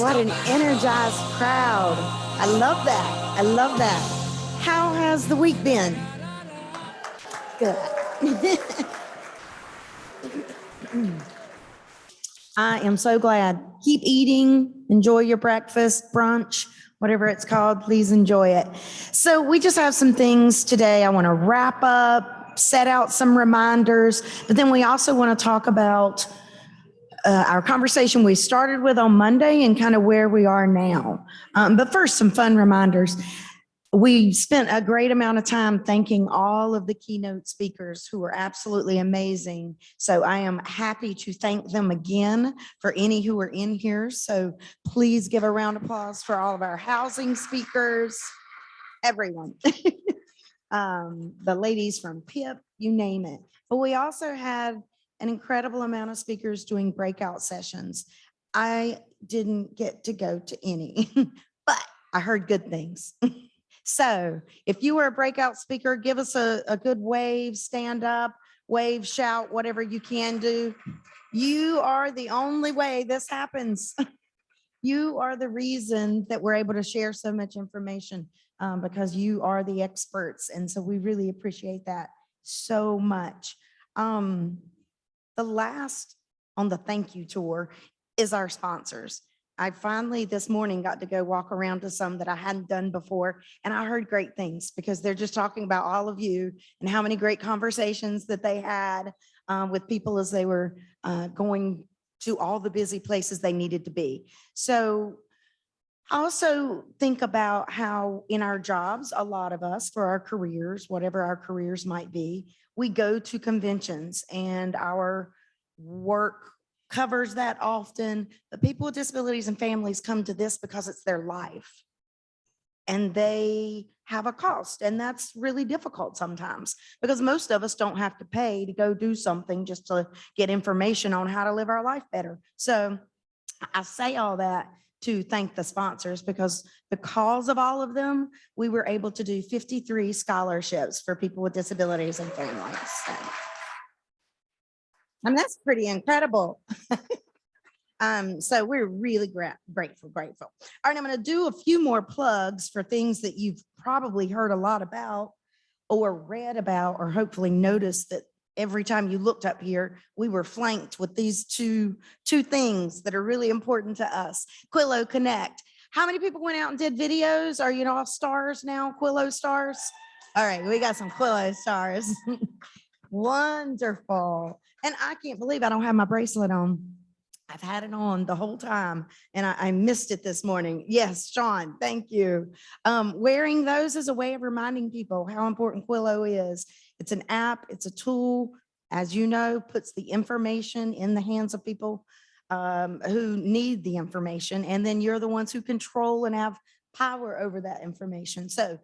what an energized crowd. I love that. I love that. How has the week been? Good. I am so glad. Keep eating, enjoy your breakfast, brunch, whatever it's called. Please enjoy it. So we just have some things today. I want to wrap up, set out some reminders, but then we also want to talk about our conversation we started with on Monday and kind of where we are now. But first, some fun reminders. We spent a great amount of time thanking all of the keynote speakers who were absolutely amazing. So I am happy to thank them again for any who are in here. So please give a round of applause for all of our housing speakers, everyone. The ladies from PIP, you name it. But we also had an incredible amount of speakers doing breakout sessions. I didn't get to go to any, but I heard good things. So if you were a breakout speaker, give us a good wave, stand up, wave, shout, whatever you can do. You are the only way this happens. You are the reason that we're able to share so much information because you are the experts. And so we really appreciate that so much. The last on the thank you tour is our sponsors. I finally this morning got to go walk around to some that I hadn't done before, and I heard great things because they're just talking about all of you and how many great conversations that they had with people as they were going to all the busy places they needed to be. So I also think about how in our jobs, a lot of us for our careers, whatever our careers might be, we go to conventions and our work covers that often, but people with disabilities and families come to this because it's their life and they have a cost. And that's really difficult sometimes because most of us don't have to pay to go do something just to get information on how to live our life better. So I say all that to thank the sponsors because of all of them, we were able to do 53 scholarships for people with disabilities and families. So. And that's pretty incredible. So we're really grateful. All right, I'm going to do a few more plugs for things that you've probably heard a lot about or read about or hopefully noticed that every time you looked up here, we were flanked with these two things that are really important to us. Quillo Connect. How many people went out and did videos? Are you all stars now, Quillo stars? All right, we got some Quillo stars. Wonderful. And I can't believe I don't have my bracelet on. I've had it on the whole time and I missed it this morning. Yes, Sean, thank you. Wearing those is a way of reminding people how important Quillo is. It's an app, it's a tool, as you know, puts the information in the hands of people who need the information. And then you're the ones who control and have power over that information. So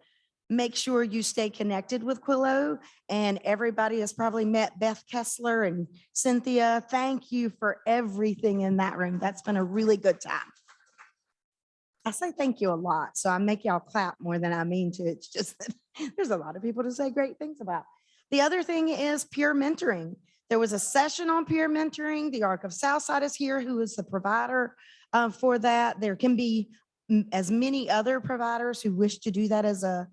make sure you stay connected with Quillo, and everybody has probably met Beth Kessler and Cynthia. Thank you for everything in that room. That's been a really good time. I say thank you a lot, so I make y'all clap more than I mean to. It's just that there's a lot of people to say great things about. The other thing is peer mentoring. There was a session on peer mentoring. The Arc of Southside is here, who is the provider for that. There can be as many other providers who wish to do that as a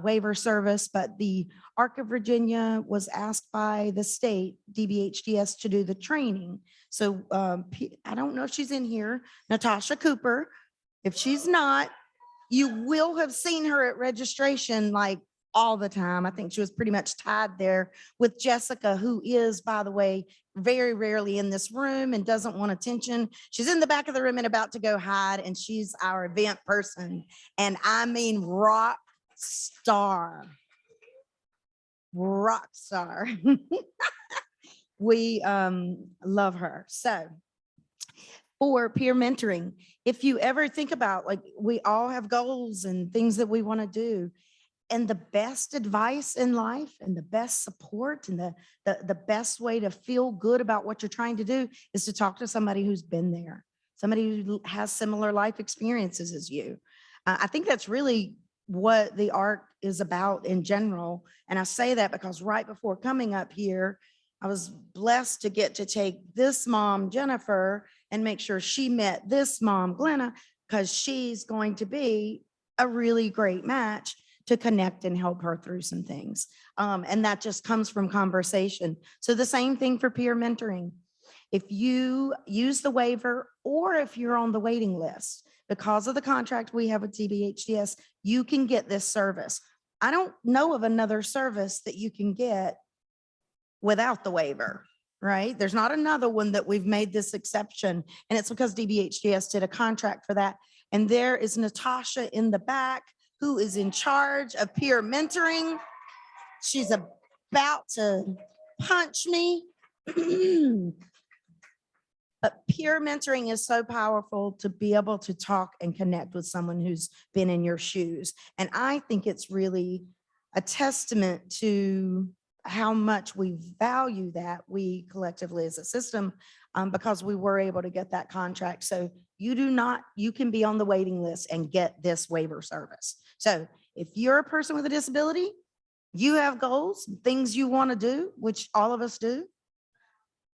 waiver service, but the Arc of Virginia was asked by the state, DBHDS, to do the training. So I don't know if she's in here, Natasha Cooper. If she's not, you will have seen her at registration like all the time. I think she was pretty much tied there with Jessica, who is, by the way, very rarely in this room and doesn't want attention. She's in the back of the room and about to go hide, and she's our event person. And I mean, rock star. We love her. So for peer mentoring, if you ever think about, like, we all have goals and things that we want to do, and the best advice in life and the best support and the best way to feel good about what you're trying to do is to talk to somebody who's been there, somebody who has similar life experiences as you. I think that's really what the ARC is about in general. And I say that because right before coming up here, I was blessed to get to take this mom, Jennifer, and make sure she met this mom, Glenna, because she's going to be a really great match to connect and help her through some things. And that just comes from conversation. So the same thing for peer mentoring. If you use the waiver, or if you're on the waiting list, because of the contract we have with DBHDS, you can get this service. I don't know of another service that you can get without the waiver, right? There's not another one that we've made this exception, and it's because DBHDS did a contract for that. And there is Natasha in the back who is in charge of peer mentoring. She's about to punch me. Peer mentoring is so powerful, to be able to talk and connect with someone who's been in your shoes. And I think it's really a testament to how much we value that, we collectively as a system, because we were able to get that contract. So you can be on the waiting list and get this waiver service. So if you're a person with a disability, you have goals, things you want to do, which all of us do,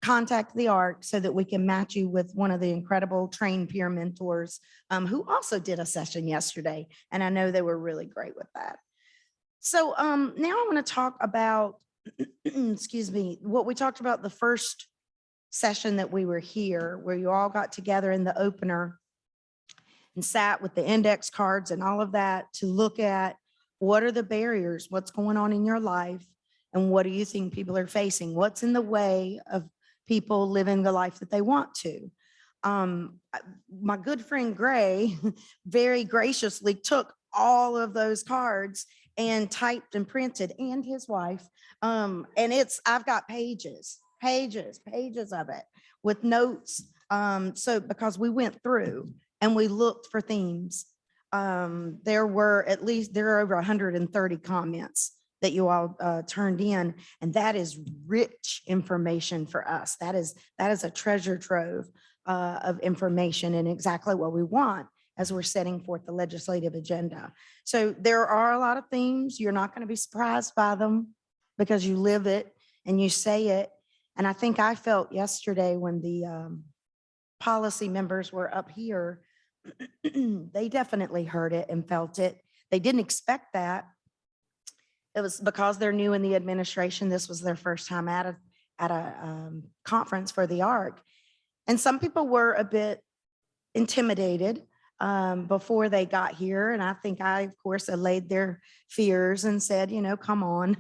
contact the ARC so that we can match you with one of the incredible trained peer mentors, who also did a session yesterday. And I know they were really great with that. So now I want to talk about, excuse me, what we talked about the first session that we were here, where you all got together in the opener and sat with the index cards and all of that to look at what are the barriers, what's going on in your life, and what do you think people are facing? What's in the way of people living the life that they want to? My good friend Gray very graciously took all of those cards and typed and printed, and his wife. And I've got pages of it with notes. So because we went through and we looked for themes, there are over 130 comments that you all turned in, and that is rich information for us. That is a treasure trove of information, and exactly what we want as we're setting forth the legislative agenda. So there are a lot of themes. You're not going to be surprised by them because you live it and you say it. And I think I felt yesterday when the policy members were up here, they definitely heard it and felt it. They didn't expect that. It was because they're new in the administration. This was their first time at a conference for the ARC. And some people were a bit intimidated before they got here. And I think I, of course, allayed their fears and said, come on.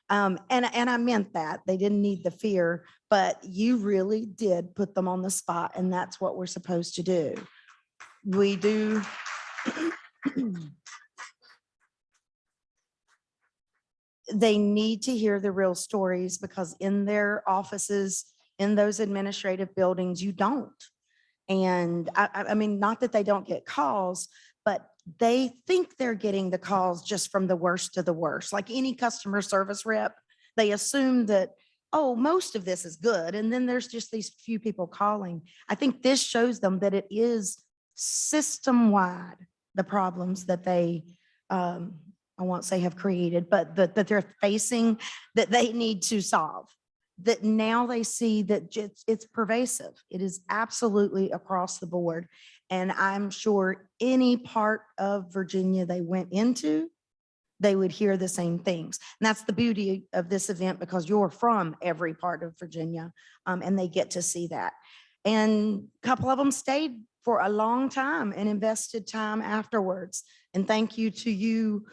And I meant that. They didn't need the fear, but you really did put them on the spot. And that's what we're supposed to do. We do. They need to hear the real stories, because in their offices, in those administrative buildings, you don't. And I mean, not that they don't get calls, but they think they're getting the calls just from the worst to the worst. Like any customer service rep, they assume that, oh, most of this is good. And then there's just these few people calling. I think this shows them that it is system-wide, the problems that they, I won't say have created, but that they're facing, that they need to solve. That now they see that it's pervasive. It is absolutely across the board. And I'm sure any part of Virginia they went into, they would hear the same things. And that's the beauty of this event, because you're from every part of Virginia, and they get to see that. And a couple of them stayed for a long time and invested time afterwards. And thank you to you,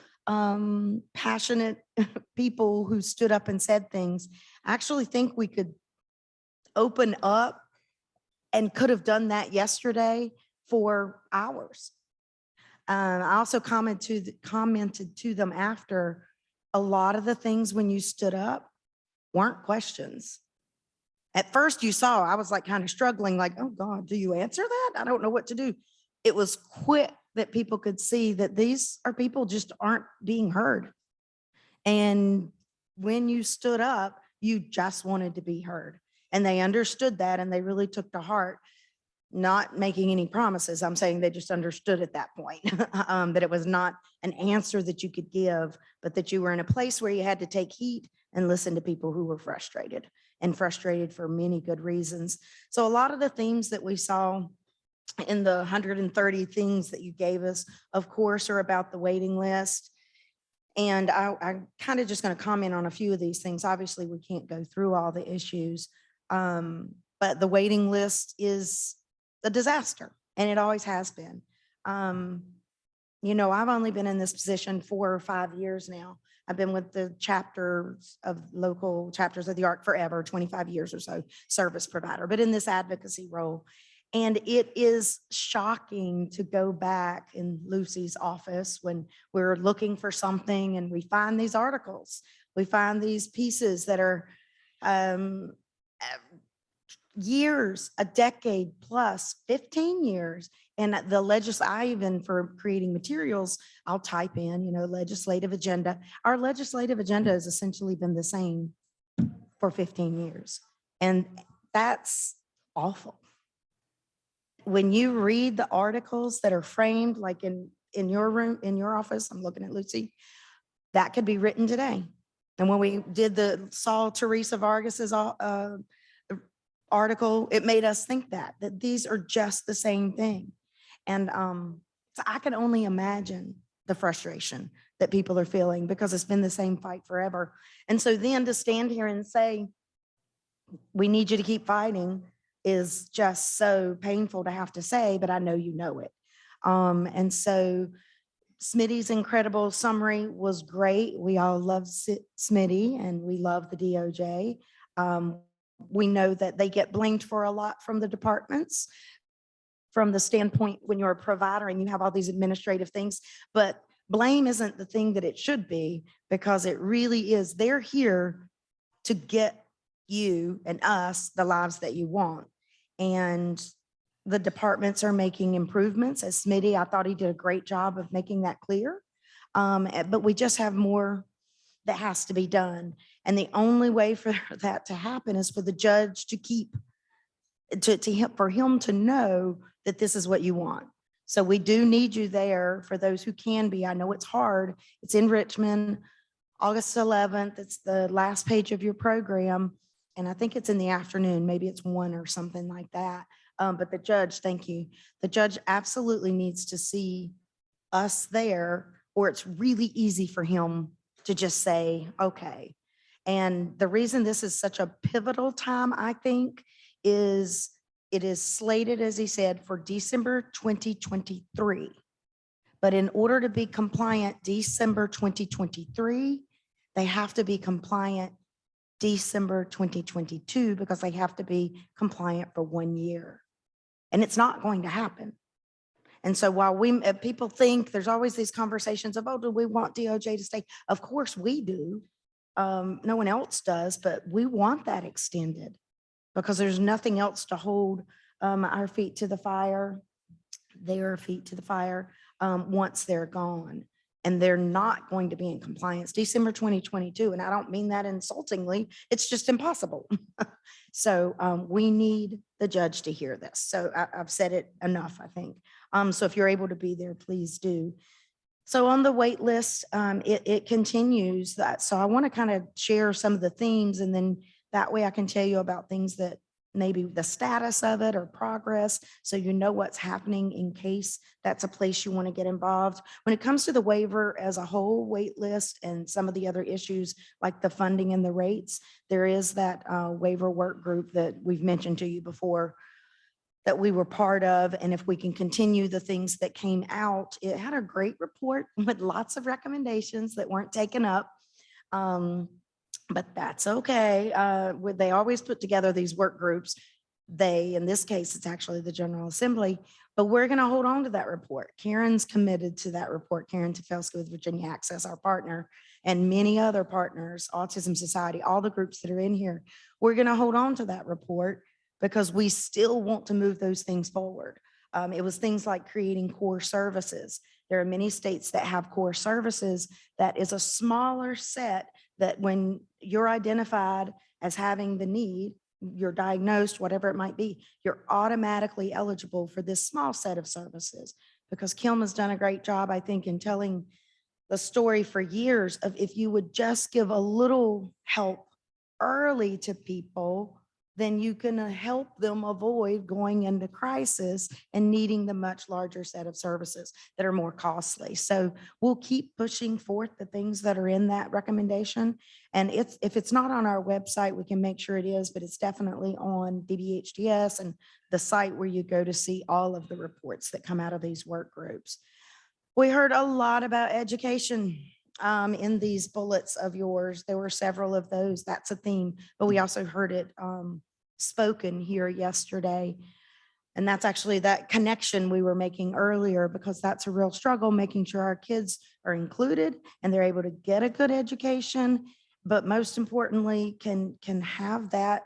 passionate people who stood up and said things. I actually think we could open up and could have done that yesterday for hours. I also commented to them after, a lot of the things when you stood up weren't questions. At first you saw, I was like kind of struggling, like, oh God, do you answer that? I don't know what to do. It was quick that people could see that these are people just aren't being heard. And when you stood up, you just wanted to be heard. And they understood that, and they really took to heart, not making any promises. I'm saying they just understood at that point that it was not an answer that you could give, but that you were in a place where you had to take heed and listen to people who were frustrated, and frustrated for many good reasons. So a lot of the themes that we saw in the 130 things that you gave us, of course, are about the waiting list. And I'm kind of just going to comment on a few of these things. Obviously, we can't go through all the issues, but the waiting list is a disaster, and it always has been. You know, I've only been in this position 4 or 5 years now. I've been with the chapters of local chapters of the ARC forever, 25 years or so, service provider, but in this advocacy role. And it is shocking to go back in Lucy's office when we're looking for something and we find these articles, we find these pieces that are years, a decade plus, 15 years. And I even for creating materials, I'll type in, you know, legislative agenda. Our legislative agenda has essentially been the same for 15 years. And that's awful. When you read the articles that are framed, like in your room, in your office, I'm looking at Lucy, that could be written today. And when we saw Teresa Vargas's article, it made us think that these are just the same thing. And so I can only imagine the frustration that people are feeling because it's been the same fight forever. And so then to stand here and say, we need you to keep fighting is just so painful to have to say, but I know you know it. And so Smitty's incredible summary was great. We all love Smitty and we love the DOJ. We know that they get blamed for a lot from the departments from the standpoint when you're a provider and you have all these administrative things, but blame isn't the thing that it should be because it really is. They're here to get you and us the lives that you want. And the departments are making improvements. As Smitty, I thought he did a great job of making that clear. But we just have more that has to be done. And the only way for that to happen is for the judge to for him to know that this is what you want. So we do need you there for those who can be. I know it's hard. It's in Richmond, August 11th. It's the last page of your program. And I think it's in the afternoon. Maybe it's 1 or something like that. But the judge, thank you. The judge absolutely needs to see us there, or it's really easy for him to just say, okay. And the reason this is such a pivotal time, I think, is it is slated, as he said, for December 2023. But in order to be compliant December 2023, they have to be compliant December 2022 because they have to be compliant for 1 year. And it's not going to happen. And so while people think there's always these conversations of, oh, do we want DOJ to stay? Of course we do. No one else does, but we want that extended because there's nothing else to hold our feet to the fire, their feet to the fire once they're gone. And they're not going to be in compliance December 2022. And I don't mean that insultingly. It's just impossible. So we need the judge to hear this. So I've said it enough, I think. So if you're able to be there, please do. So on the wait list, it continues that. So I want to kind of share some of the themes, and then that way I can tell you about things that maybe the status of it or progress, so you know what's happening in case that's a place you want to get involved. When it comes to the waiver as a whole, wait list, and some of the other issues like the funding and the rates, there is that waiver work group that we've mentioned to you before that we were part of. And if we can continue the things that came out, it had a great report with lots of recommendations that weren't taken up. But that's okay. They always put together these work groups. In this case, it's actually the General Assembly, but we're going to hold on to that report. Karen's committed to that report. Karen Tafelska with Virginia Access, our partner, and many other partners, Autism Society, all the groups that are in here. We're going to hold on to that report because we still want to move those things forward. It was things like creating core services. There are many states that have core services that is a smaller set that when you're identified as having the need, you're diagnosed, whatever it might be, you're automatically eligible for this small set of services. Because Kim has done a great job, I think, in telling the story for years of if you would just give a little help early to people, then you can help them avoid going into crisis and needing the much larger set of services that are more costly. So we'll keep pushing forth the things that are in that recommendation. And if it's not on our website, we can make sure it is, but it's definitely on DBHDS and the site where you go to see all of the reports that come out of these work groups. We heard a lot about education in these bullets of yours. There were several of those. That's a theme, but we also heard it spoken here yesterday. And that's actually that connection we were making earlier, because that's a real struggle, making sure our kids are included and they're able to get a good education, but most importantly, can have that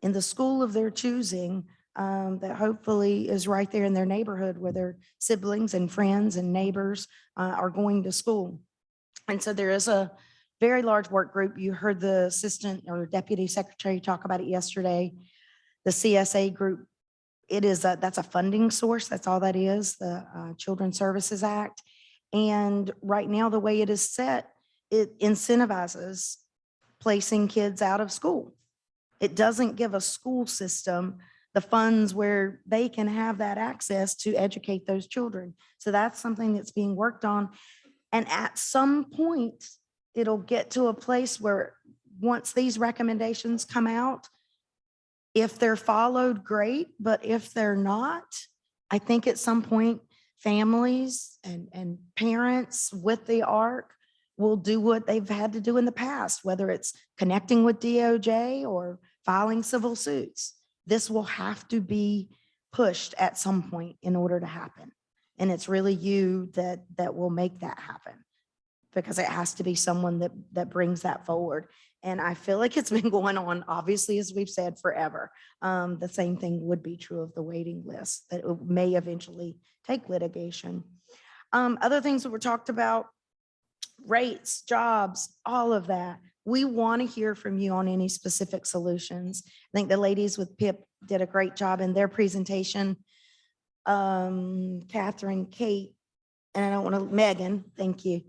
in the school of their choosing, that hopefully is right there in their neighborhood where their siblings and friends and neighbors are going to school. And so there is a very large work group. You heard the assistant or deputy secretary talk about it yesterday. The CSA group, that's a funding source. That's all that is, the Children's Services Act. And right now, the way it is set, it incentivizes placing kids out of school. It doesn't give a school system the funds where they can have that access to educate those children. So that's something that's being worked on. And at some point, it'll get to a place where once these recommendations come out, if they're followed, great. But if they're not, I think at some point, families and parents with the ARC will do what they've had to do in the past, whether it's connecting with DOJ or filing civil suits. This will have to be pushed at some point in order to happen. And it's really you that will make that happen, because it has to be someone that brings that forward. And I feel like it's been going on, obviously, as we've said, forever. The same thing would be true of the waiting list, that it may eventually take litigation. Other things that were talked about, rates, jobs, all of that. We want to hear from you on any specific solutions. I think the ladies with PIP did a great job in their presentation. Catherine, Kate, and I don't want to, Megan, thank you,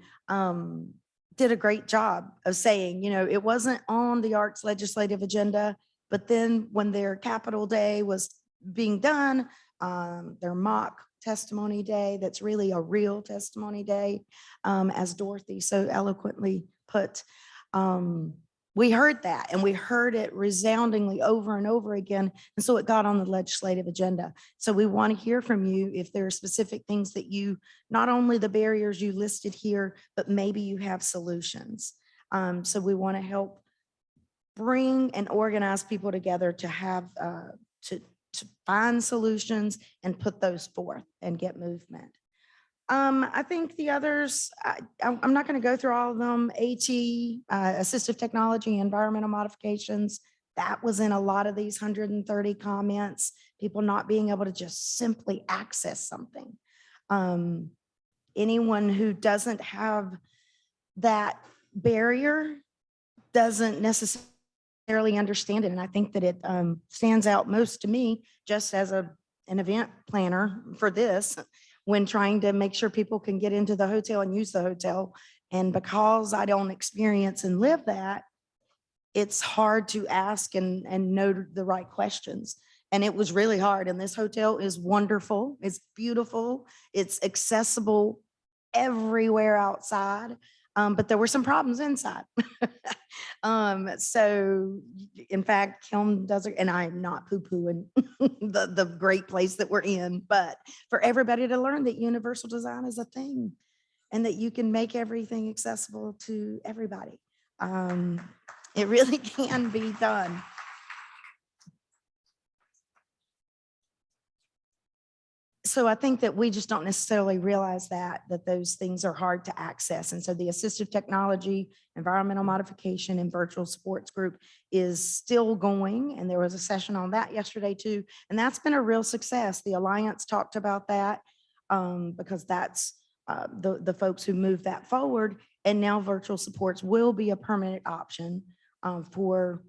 did a great job of saying, it wasn't on the ARC's legislative agenda, but then when their Capitol Day was being done, their mock testimony day, that's really a real testimony day, as Dorothy so eloquently put, we heard that, and we heard it resoundingly over and over again. And so it got on the legislative agenda. So we want to hear from you if there are specific things that you, not only the barriers you listed here, but maybe you have solutions. So we want to help bring and organize people together to have, to find solutions and put those forth and get movement. I think the others, I'm not going to go through all of them. AT, assistive technology, environmental modifications, that was in a lot of these 130 comments, people not being able to just simply access something. Anyone who doesn't have that barrier doesn't necessarily understand it. And I think that it stands out most to me just as an event planner for this, when trying to make sure people can get into the hotel and use the hotel. And because I don't experience and live that, it's hard to ask and know the right questions. And it was really hard. And this hotel is wonderful. It's beautiful. It's accessible everywhere outside. But there were some problems inside. So in fact, Kim does it, and I'm not poo-pooing the great place that we're in, but for everybody to learn that universal design is a thing and that you can make everything accessible to everybody. It really can be done. So I think that we just don't necessarily realize that those things are hard to access. And so the assistive technology, environmental modification, and virtual sports group is still going. And there was a session on that yesterday too. And that's been a real success. The Alliance talked about that because that's the folks who moved that forward. And now virtual supports will be a permanent option for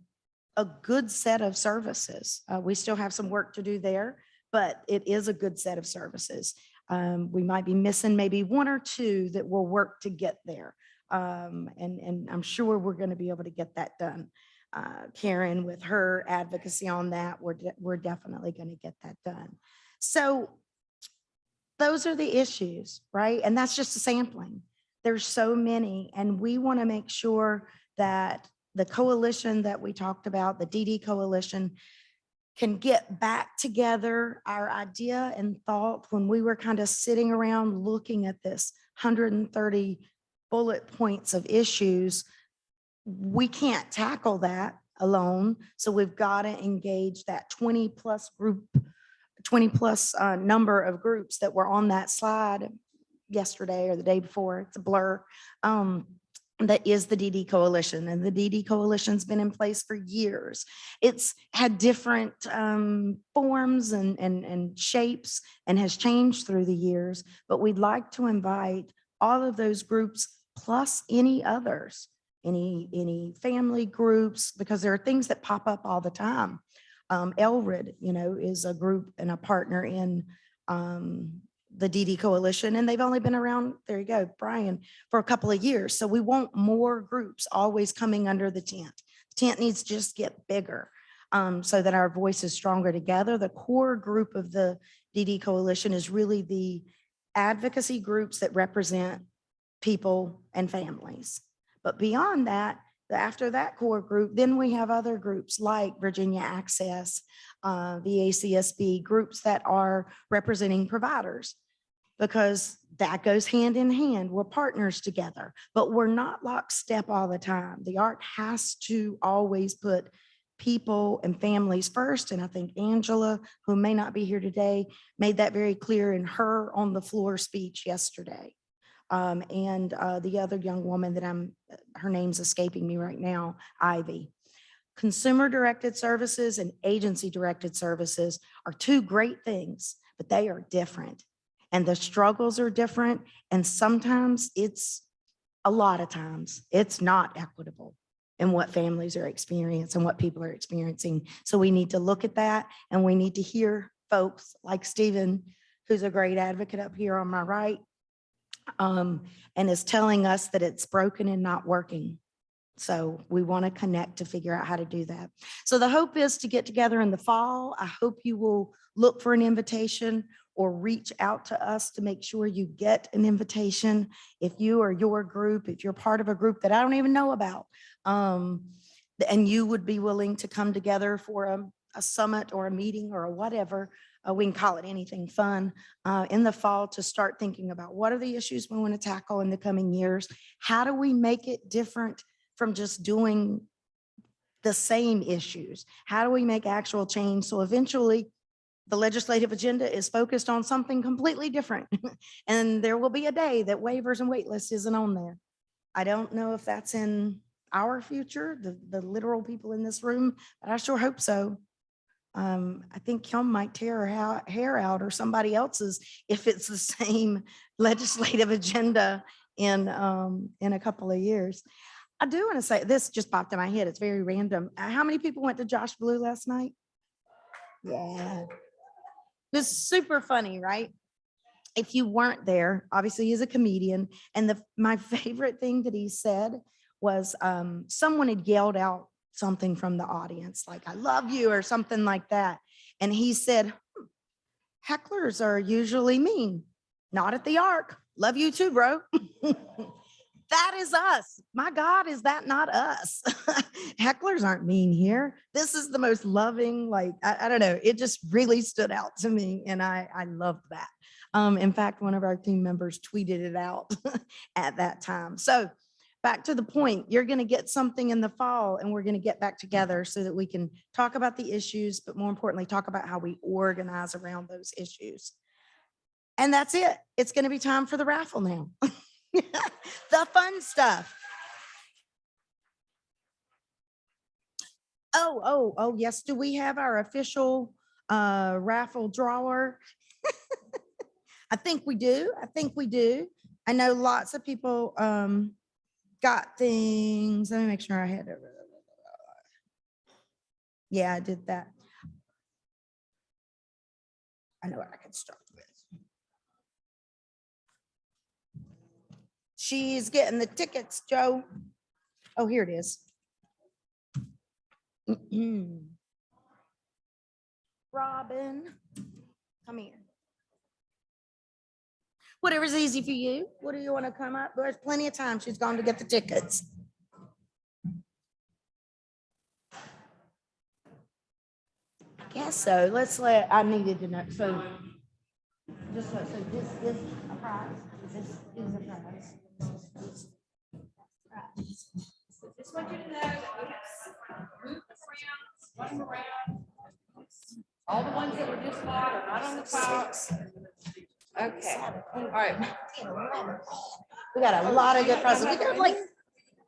a good set of services. We still have some work to do there, but it is a good set of services. We might be missing maybe one or two that will work to get there. And I'm sure we're going to be able to get that done. Karen with her advocacy on that, we're definitely going to get that done. So those are the issues, right? And that's just a sampling. There's so many, and we want to make sure that the coalition that we talked about, the DD coalition, can get back together. Our idea and thought when we were kind of sitting around looking at this 130 bullet points of issues, we can't tackle that alone. So we've got to engage that 20 plus number of groups that were on that slide yesterday or the day before. It's a blur. That is the DD Coalition, and the DD Coalition's been in place for years. It's had different forms and shapes and has changed through the years, but we'd like to invite all of those groups plus any others, any family groups, because there are things that pop up all the time. Elred, is a group and a partner in the DD Coalition, and they've only been around, there you go, Brian, for a couple of years. So we want more groups always coming under the tent. The tent needs to just get bigger so that our voice is stronger together. The core group of the DD Coalition is really the advocacy groups that represent people and families. But beyond that, after that core group, then we have other groups like Virginia Access, the ACSB, groups that are representing providers, because that goes hand in hand. We're partners together, but we're not lockstep all the time. The ARC has to always put people and families first. And I think Angela, who may not be here today, made that very clear in her on the floor speech yesterday. And the other young woman that her name's escaping me right now, Ivy. Consumer-directed services and agency-directed services are two great things, but they are different. And the struggles are different. And sometimes a lot of times, it's not equitable in what families are experiencing and what people are experiencing. So we need to look at that, and we need to hear folks like Stephen, who's a great advocate up here on my right, and is telling us that it's broken and not working. So we want to connect to figure out how to do that. So the hope is to get together in the fall. I hope you will look for an invitation or reach out to us to make sure you get an invitation. If you or your group, if you're part of a group that I don't even know about, and you would be willing to come together for a summit or a meeting or a whatever, we can call it anything fun, in the fall, to start thinking about what are the issues we want to tackle in the coming years? How do we make it different from just doing the same issues? How do we make actual change? So eventually the legislative agenda is focused on something completely different. And there will be a day that waivers and wait lists isn't on there. I don't know if that's in our future, the literal people in this room, but I sure hope so. I think Kim might tear her hair out, or somebody else's, if it's the same legislative agenda in a couple of years. I do want to say, this just popped in my head. It's very random. How many people went to Josh Blue last night? Yeah. This is super funny, right? If you weren't there, obviously he's a comedian. And my favorite thing that he said was someone had yelled out something from the audience, like, "I love you," or something like that. And he said, "Hecklers are usually mean. Not at the ARC. Love you too, bro." That is us. My God, is that not us? Hecklers aren't mean here. This is the most loving, like, I don't know. It just really stood out to me, and I loved that. In fact, one of our team members tweeted it out at that time. So back to the point, you're going to get something in the fall, and we're going to get back together so that we can talk about the issues, but more importantly, talk about how we organize around those issues. And that's it. It's going to be time for the raffle now. The fun stuff. Oh, yes. Do we have our official raffle drawer? I think we do. I know lots of people got things. Let me make sure I had it. Yeah, I did that. I know what I can start with. She's getting the tickets, Joe. Oh, here it is. Robin, come here. Whatever's easy for you. What do you want to come up? There's plenty of time. She's gone to get the tickets. I guess so. I needed to know. So, just so this is a prize. This is a prize. Just want you to know that we have moved around, swung around. All the ones that were just bought are not on the top. Okay. All right. We got a lot of good prizes. We got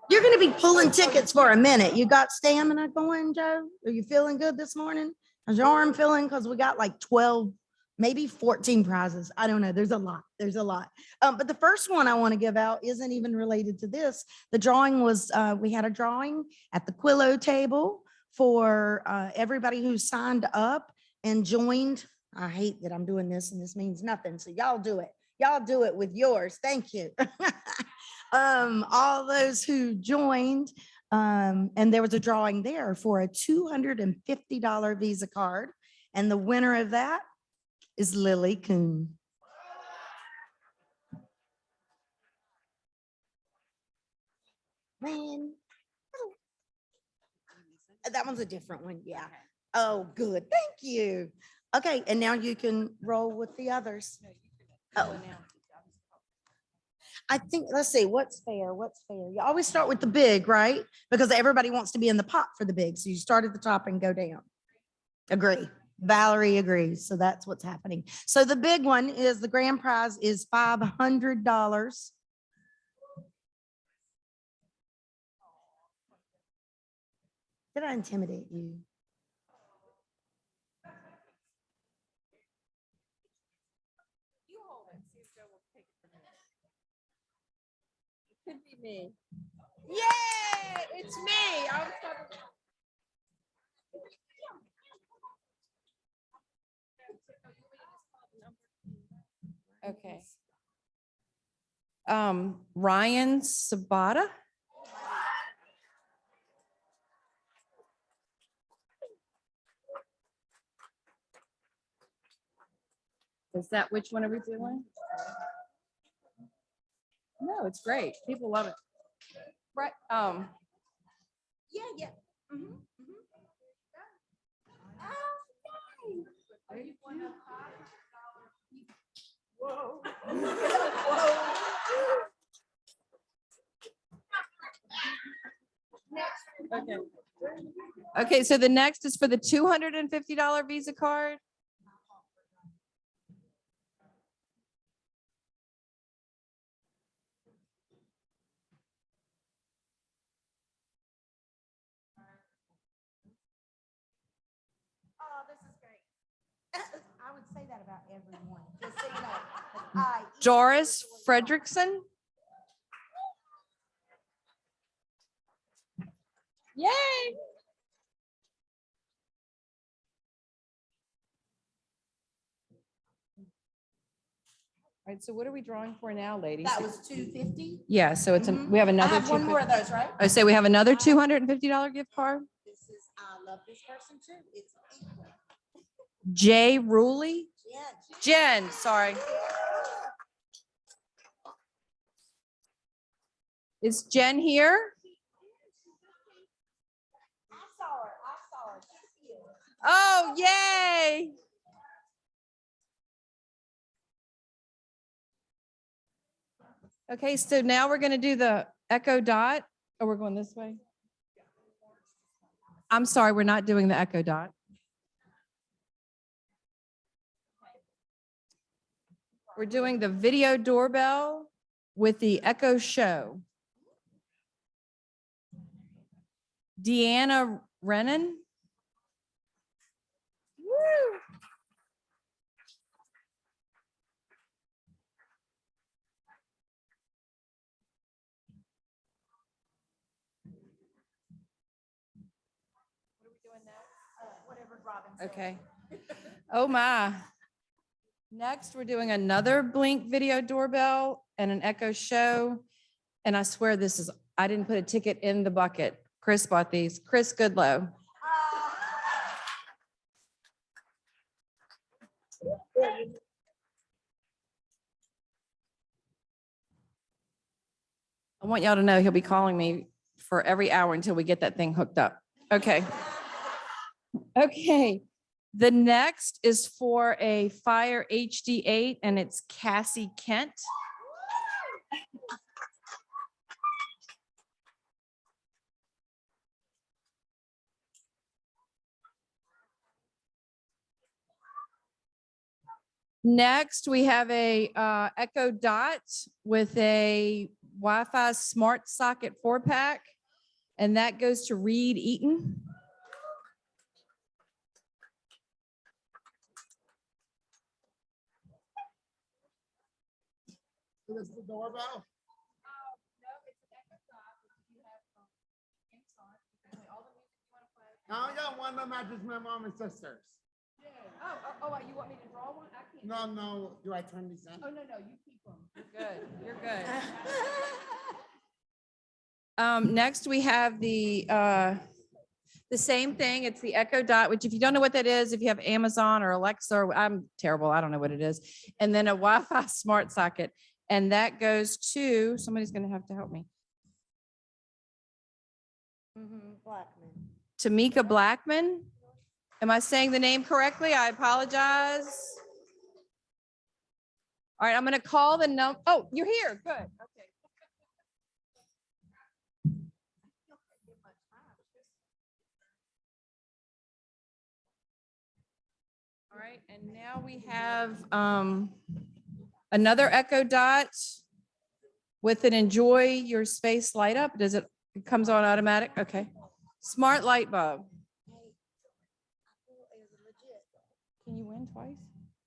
you're going to be pulling tickets for a minute. You got stamina going, Joe? Are you feeling good this morning? How's your arm feeling? Because we got like 12, maybe 14 prizes. I don't know. There's a lot. But the first one I want to give out isn't even related to this. The drawing was, we had a drawing at the Quillo table for everybody who signed up and joined. I hate that I'm doing this and this means nothing. So y'all do it. Y'all do it with yours. Thank you. All those who joined, and there was a drawing there for a $250 Visa card. And the winner of that is Lily Kuhn. Man, that one's a different one. Yeah. Oh, good. Thank you. Okay. And now you can roll with the others. Oh. I think, let's see, what's fair? You always start with the big, right? Because everybody wants to be in the pot for the big. So you start at the top and go down. Agree. Valerie agrees. So that's what's happening. So the big one is the grand prize is $500. Did I intimidate you? Could be me. Yay! It's me. I was talking. Okay. Ryan Sabata. Is that which one are we doing? No, it's great. People love it. Right. Yeah. Whoa. Okay. Okay, so the next is for the $250 Visa card. Oh, this is great. I would say that about everyone. Just so you know. Doris Fredrickson. Yay! All right, so what are we drawing for now, ladies? That was $250. Yeah, so it's we have I another. have one more of those, right? I say we have another $250 gift card. This is, I love this person too. It's equal. Jay Ruley. Jen, sorry. Is Jen here? I saw her. Oh, yay. Okay, so now we're going to do the echo dot. Oh, we're going this way. I'm sorry, we're not doing the echo dot. We're doing the video doorbell with the echo show. Deanna Rennan. Woo. Whatever Robin said. Okay. Oh my. Next, we're doing another Blink video doorbell and an echo show. And I swear this is, I didn't put a ticket in the bucket. Chris bought these. Chris Goodlow. I want y'all to know he'll be calling me for every hour until we get that thing hooked up. Okay. Okay. The next is for a Fire HD8 and it's Cassie Kent. Next, we have a Echo Dot with a Wi-Fi Smart Socket 4-pack, and that goes to Reed Eaton. Is this the doorbell? I got one that matches my mom and sisters. Oh, you want me to draw one? I can't. No. Do I turn these in? Oh, no, you keep them. You're good. You're good. Next, we have the same thing. It's the Echo Dot, which if you don't know what that is, if you have Amazon or Alexa, or I'm terrible, I don't know what it is. And then a Wi-Fi smart socket. And that goes to, somebody's going to have to help me. Blackman. Tamika Blackman. Am I saying the name correctly? I apologize. All right, I'm going to call the number. Oh, you're here. Good. Okay. All right, and now we have another Echo Dot with an Enjoy Your Space light up. Does it comes on automatic? Okay. Smart light bulb.